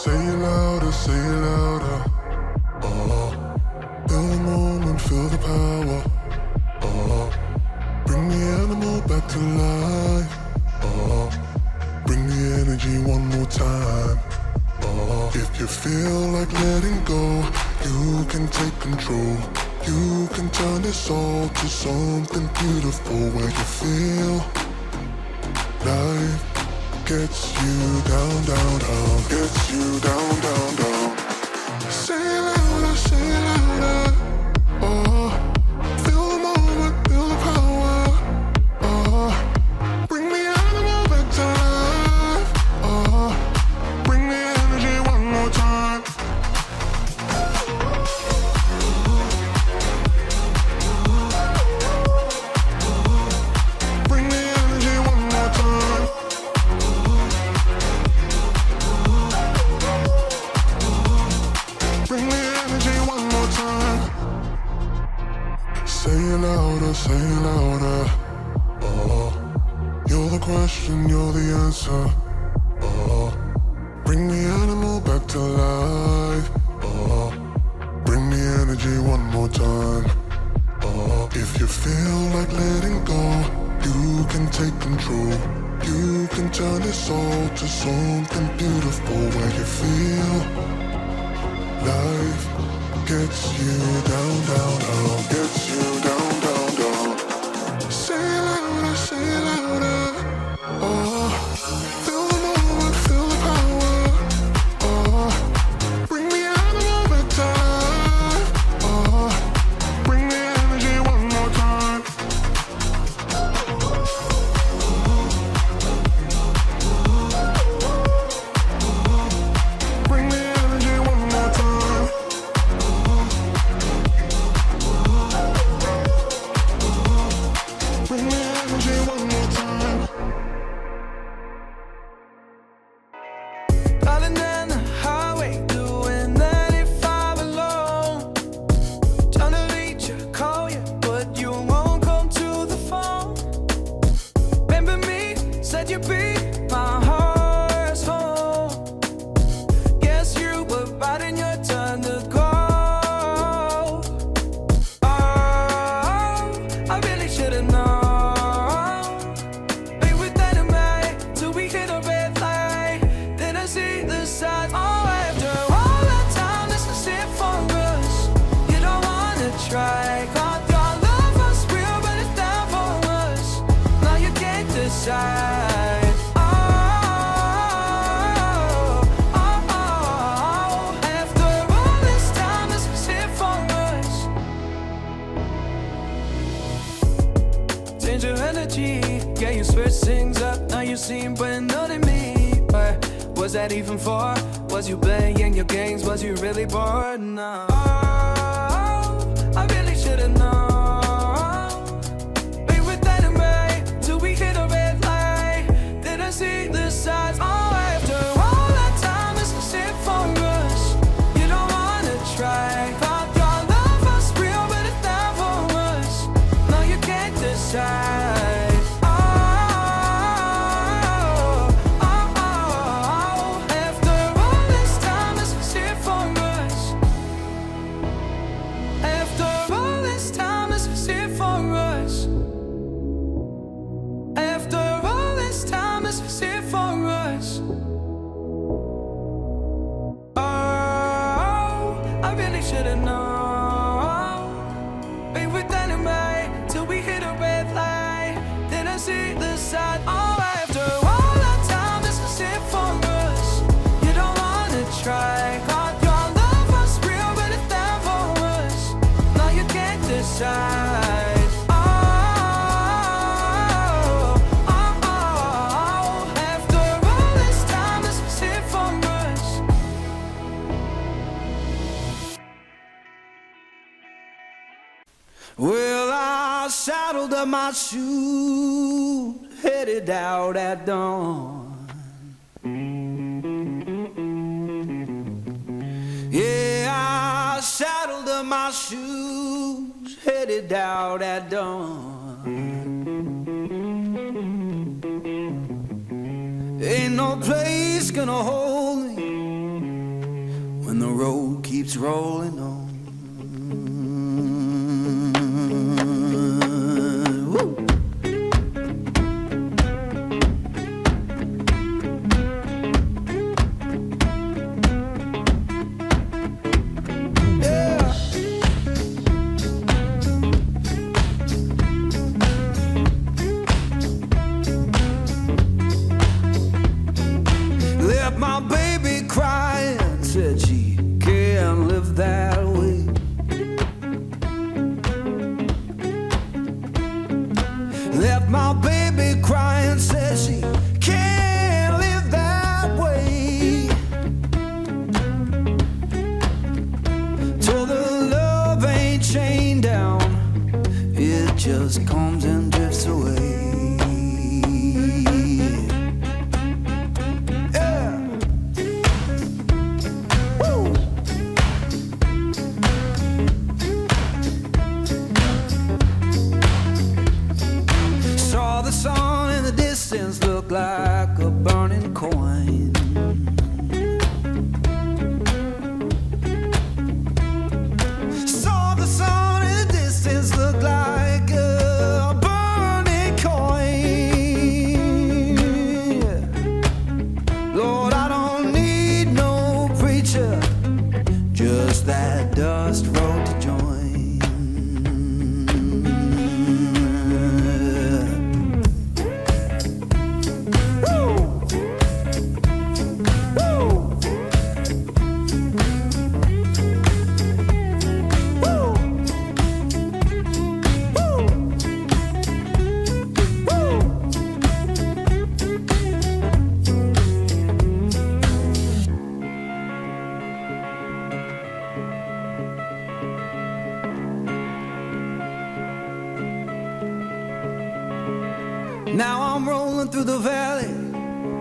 Say it louder, say it louder. Feel the moment, feel the power. Bring the animal back to life. Bring the energy one more time. If you feel like letting go, you can take control. You can turn this all to something beautiful where you feel life gets you down, down, down, gets you down, down, down. Say it louder, say it louder. Feel the moment, feel the power. Bring the animal back to life. Bring the energy one more time. Bring the energy one more time. Bring the energy one more time. Say it louder, say it louder. You're the question, you're the answer. Bring the animal back to life. Bring the energy one more time. If you feel like letting go, you can take control. You can turn this all to something beautiful where you feel life gets you down, down, down, gets you down, down, down. Say it louder, say it louder. Feel the moment, feel the power. Bring the animal back to life. Bring the energy one more time. Bring the energy one more time. Bring the energy one more time. Darling, down the highway, doing 95 alone. Trying to reach you, call you, but you won't come to the phone. Remember me, said you'd be my heart's home. Guess you were biding your turn to go. Oh, I really should've known. Be with dynamite till we hit a red light. Then I see the signs. Oh, after all that time, this is it for us. You don't wanna try. Thought your love was real, but it's down for us. Now you can't decide. Oh, oh, oh. After all this time, this is it for us. Change your energy, yeah, you switch things up. Now you seem brand new to me. But was that even for? Was you playing your games? Was you really bored? No. Oh, I really should've known. Be with dynamite till we hit a red light. Then I see the signs. Oh, after all that time, this is it for us. You don't wanna try. Thought your love was real, but it's down for us. Now you can't decide. Oh, oh, oh. After all this time, this is it for us. After all this time, this is it for us. After all this time, this is it for us. Oh, I really should've known. Be with dynamite till we hit a red light. Then I see the sign. Oh, after all that time, this is it for us. You don't wanna try. Thought your love was real, but it's down for us. Now you can't decide. Oh, oh, oh. After all this time, this is it for us. Well, I saddled up my shoes, headed out at dawn. Yeah, I saddled up my shoes, headed out at dawn. Ain't no place gonna hold me road keeps rolling on. Woo! My baby crying, said she can't live that way. Left my baby crying, said she can't live that way. Told her love ain't chained down, it just comes and drifts away. Look like a burning coin. Saw the sun in the distance look like a burning coin. Lord, I don't need no preacher, just that dust road to join. Now I'm rolling through the valley,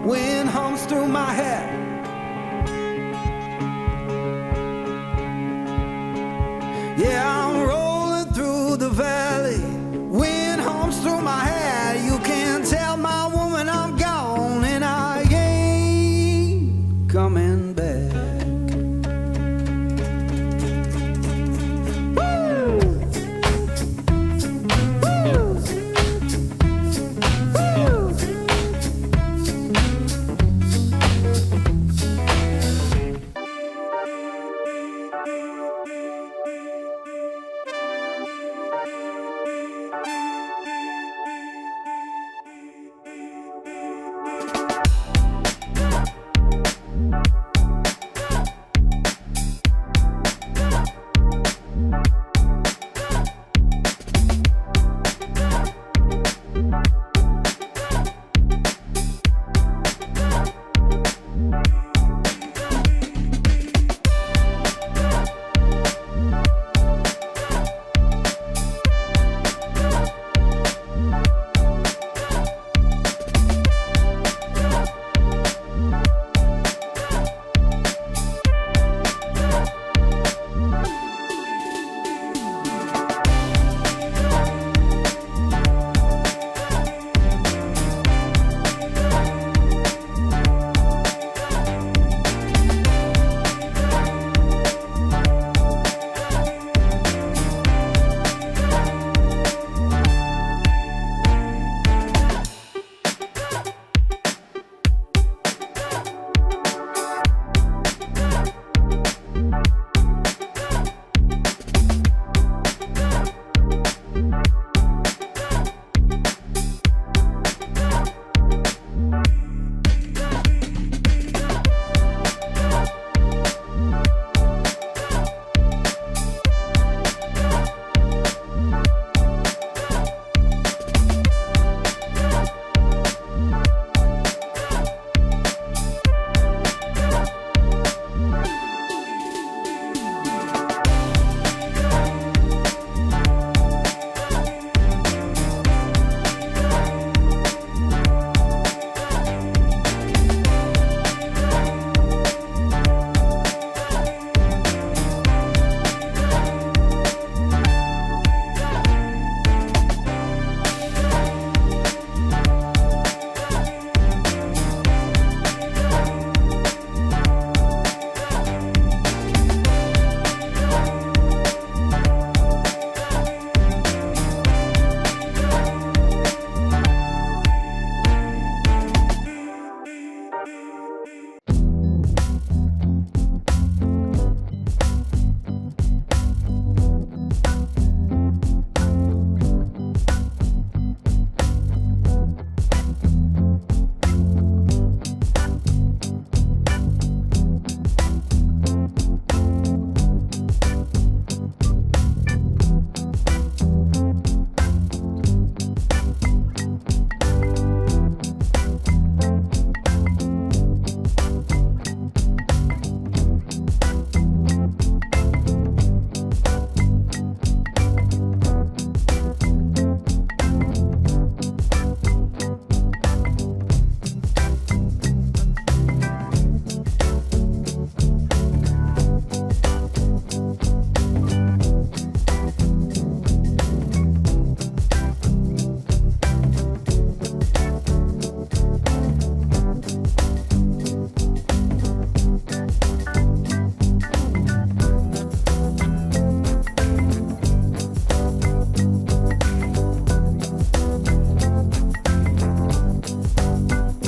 wind hums through my hair. Yeah, I'm